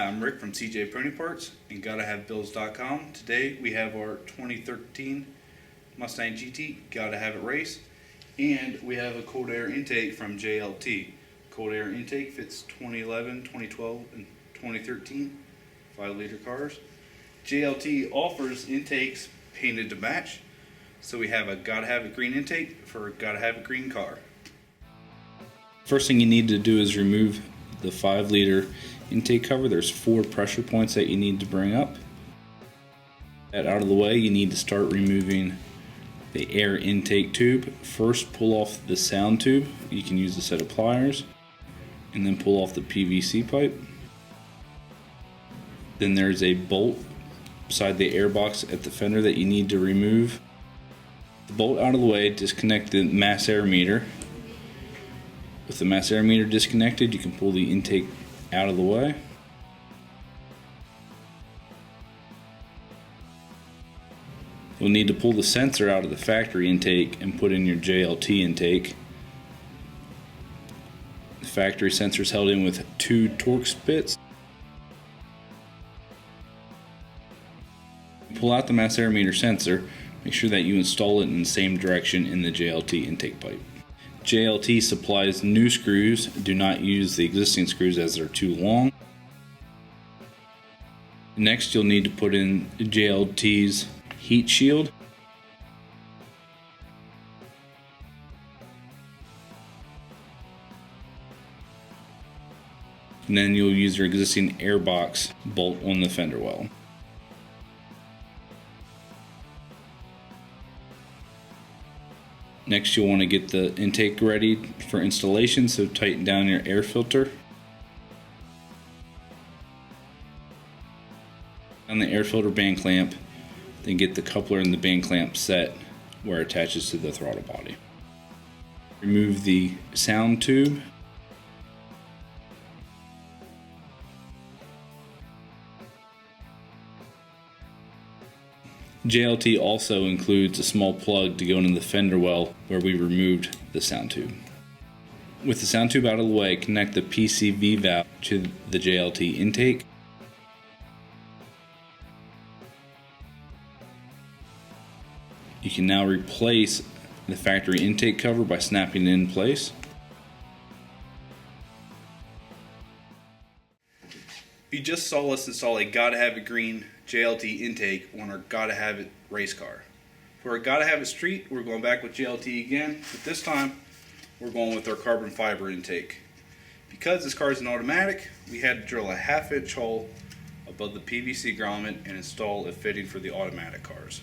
I'm Rick from CJ Pony Parts and GottaHaveBuilds.com. Today we have our 2013 Mustang GT Gotta Have It race, and we have a cold air intake from JLT. Cold air intake fits 2011, 2012, and 2013 5-liter cars. JLT offers intakes painted to match, so we have a Gotta Have It green intake for a Gotta Have It green car. First thing you need to do is remove the 5-liter intake cover. There's 4 pressure points that you need to bring up. That out of the way, you need to start removing the air intake tube. First, pull off the sound tube. You can use a set of pliers, and then pull off the PVC pipe. Then there's a bolt beside the air box at the fender that you need to remove. The bolt out of the way, disconnect the mass air meter. With the mass air meter disconnected, you can pull the intake out of the way. You'll need to pull the sensor out of the factory intake and put in your JLT intake. The factory sensor is held in with 2 Torx bits. Pull out the mass air meter sensor. Make sure that you install it in the same direction in the JLT intake pipe. JLT supplies new screws. Do not use the existing screws as they're too long. Next, you'll need to put in JLT's heat shield. And then you'll use your existing air box bolt on the fender well. Next, you'll want to get the intake ready for installation, so tighten down your air filter. On the air filter band clamp, then get the coupler and the band clamp set where it attaches to the throttle body. Remove the sound tube. JLT also includes a small plug to go into the fender well where we removed the sound tube. With the sound tube out of the way, connect the PCV valve to the JLT intake. You can now replace the factory intake cover by snapping it in place. You just saw us install a Gotta Have It green JLT intake on our Gotta Have It race car. For our Gotta Have It street, we're going back with JLT again, but this time we're going with our carbon fiber intake. Because this car is an automatic, we had to drill a 1/2-inch hole above the PVC grommet and install a fitting for the automatic cars.